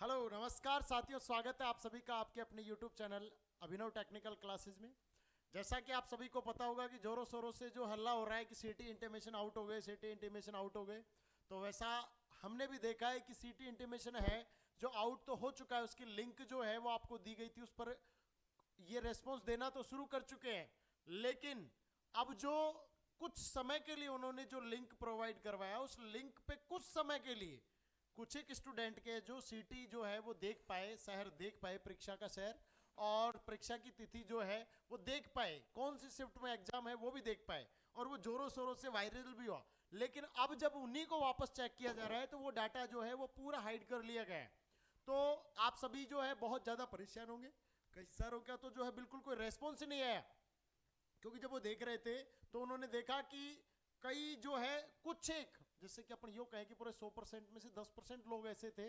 Hello नमस्कार साथियों, स्वागत है आप सभी का आपके अपने YouTube चैनल अभिनव टेक्निकल क्लासेस में। जैसा कि आप सभी को पता होगा कि जोरों शोरों से जो हल्ला हो रहा है कि सिटी इंटीमेशन आउट हो गए, सिटी इंटीमेशन आउट हो गए, तो वैसा हमने भी देखा है कि सिटी इंटीमेशन है जो आउट तो हो चुका है। उसकी लिंक जो है वो आपको दी गई थी, उस पर ये रेस्पॉन्स देना तो शुरू कर चुके हैं, लेकिन अब जो कुछ समय के लिए उन्होंने जो लिंक प्रोवाइड करवाया, उस लिंक पे कुछ समय के लिए कुछ एक स्टूडेंट के जो सिटी जो है वो देख पाए, शहर देख पाए, परीक्षा का शहर और परीक्षा की तिथि जो है वो देख पाए, कौन सी शिफ्ट में एग्जाम है वो भी देख पाए, और वो जोरों शोरों से वायरल भी हुआ। लेकिन अब जब उन्हीं को वापस चेक किया जा रहा है तो वो डाटा जो है वो पूरा हाइड कर लिया गया है। तो आप सभी जो है बहुत ज्यादा परेशान होंगे। कई सारों का तो जो है बिल्कुल कोई रेस्पॉन्स ही नहीं आया, क्योंकि जब वो देख रहे थे तो उन्होंने देखा कि कई जो है कुछ एक, जैसे कि अपन यो कहें कि पूरे 100% में से 10% लोग ऐसे थे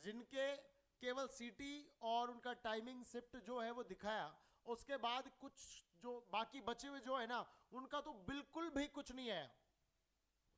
जिनके केवल सिटी और उनका टाइमिंग शिफ्ट जो है वो दिखाया। उसके बाद कुछ जो बाकी बचे हुए जो है ना, उनका तो बिल्कुल भी कुछ नहीं आया।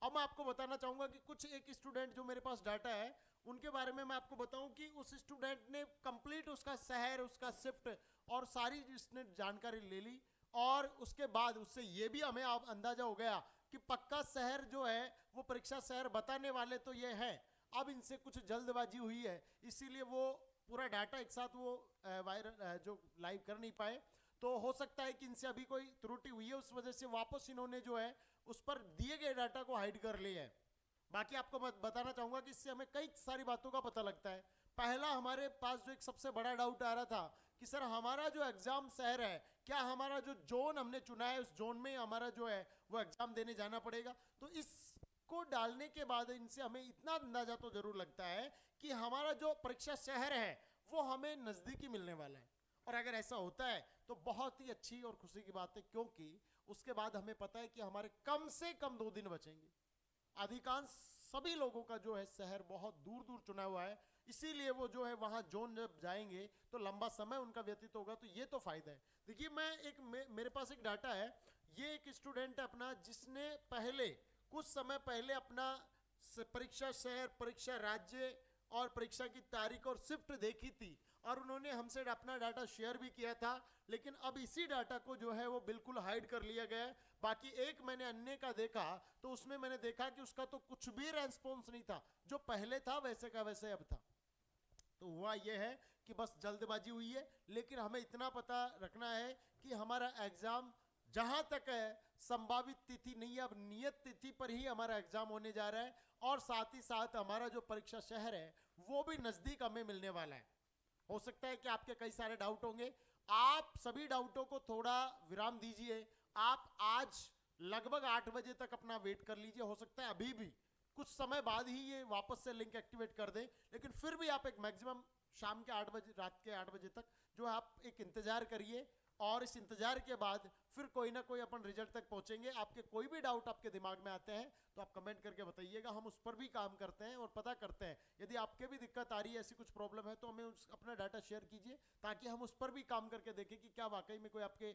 अब मैं आपको बताना चाहूंगा कि कुछ एक स्टूडेंट जो मेरे पास डाटा है उनके बारे में मैं आपको बताऊं कि उस स्टूडेंट ने कंप्लीट उसका शहर, उसका शिफ्ट और सारी इसने जानकारी ले ली, और उसके बाद उससे ये भी हमें अब अंदाजा हो गया कि पक्का शहर जो है वो परीक्षा शहर बताने वाले तो ये है। अब इनसे कुछ जल्दबाजी हुई है, इसीलिए वो पूरा डाटा एक साथ वो वायरल जो लाइव कर नहीं पाए। तो हो सकता है कि इनसे अभी कोई त्रुटि हुई है, उस वजह से वापस इन्होंने जो है उस पर दिए गए डाटा को हाइड कर लिया है। बाकी आपको मैं बताना चाहूंगा कि इससे हमें कई सारी बातों का पता लगता है। पहला हमारे पास जो एक सबसे बड़ा डाउट आ रहा था कि सर हमारा जो एग्जाम शहर है, क्या हमारा जो जोन हमने चुना है उस जोन में हमारा जो है वो एग्जाम देने जाना पड़ेगा। तो इसको डालने के बाद इनसे हमें इतना अंदाजा तो जरूर लगता है कि हमारा जो परीक्षा शहर है वो हमें नजदीकी मिलने वाला है। और अगर ऐसा होता है तो बहुत ही अच्छी और खुशी की बात है, क्योंकि उसके बाद हमें पता है कि हमारे कम से कम 2 दिन बचेंगे। अधिकांश सभी लोगों का जो है शहर बहुत दूर दूर चुना हुआ है, इसीलिए वो जो है वहां जोन जब जाएंगे तो लंबा समय उनका व्यतीत होगा। तो ये तो फायदा है। देखिए मैं एक मेरे पास एक डाटा है। ये एक स्टूडेंट है अपना, जिसने पहले कुछ समय पहले अपना परीक्षा शहर, परीक्षा राज्य और परीक्षा की तारीख और शिफ्ट देखी थी, और उन्होंने हमसे अपना डाटा शेयर भी किया था। लेकिन अब इसी डाटा को जो है वो बिल्कुल हाइड कर लिया गया है। बाकी एक मैंने अन्य का देखा तो उसमें मैंने देखा कि उसका तो कुछ भी रेस्पॉन्स नहीं था, जो पहले था वैसे का वैसे अब था। तो हुआ यह है कि बस जल्दबाजी हुई है, लेकिन हमें इतना पता रखना है कि हमारा एग्जाम जहां तक है संभावित तिथि नहीं, अब नियत तिथि पर ही हमारा एग्जाम होने जा रहा है, और साथ ही साथ हमारा जो परीक्षा शहर है वो भी नजदीक हमें मिलने वाला है। हो सकता है कि आपके कई सारे डाउट होंगे, आप सभी डाउटों को थोड़ा विराम दीजिए। आप आज लगभग 8 बजे तक अपना वेट कर लीजिए। हो सकता है अभी भी कुछ समय बाद ही ये वापस से लिंक एक्टिवेट कर दें, लेकिन फिर भी आप एक मैक्सिमम शाम के 8 बजे, रात के 8 बजे तक जो आप एक इंतजार करिए, और इस इंतजार के बाद फिर कोई ना कोई अपन रिजल्ट तक पहुंचेंगे। आपके कोई भी डाउट आपके दिमाग में आते हैं तो आप कमेंट करके बताइएगा, हम उस पर भी काम करते हैं और पता करते हैं। यदि आपके भी दिक्कत आ रही है, ऐसी कुछ प्रॉब्लम है, तो हमें अपना डाटा शेयर कीजिए, ताकि हम उस पर भी काम करके देखें कि क्या वाकई में कोई आपके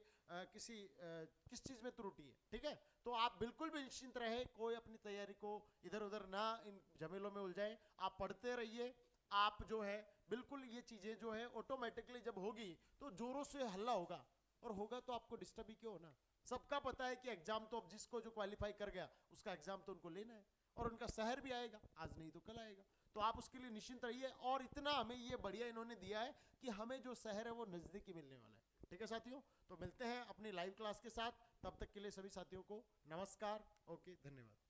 किस चीज़ में त्रुटि है। ठीक है, तो आप बिल्कुल भी निश्चिंत रहे, कोई अपनी तैयारी को इधर उधर ना इन झमेलों में उलझाए, आप पढ़ते रहिए। आप जो है बिल्कुल ये चीज़ें जो है ऑटोमेटिकली जब होगी तो जोरों से हल्ला होगा, और होगा तो आपको डिस्टर्ब ही क्यों होना। सबका पता है कि एग्जाम तो अब जिसको जो क्वालिफाई कर गया उसका एग्जाम तो उनको लेना है, और उनका शहर भी आएगा, आज नहीं तो कल आएगा। तो आप उसके लिए निश्चिंत रहिए, और इतना हमें ये बढ़िया इन्होंने दिया है कि हमें जो शहर है वो नजदीकी मिलने वाला है। ठीक है साथियों, तो मिलते हैं अपनी लाइव क्लास के साथ। तब तक के लिए सभी साथियों को नमस्कार। ओके, धन्यवाद।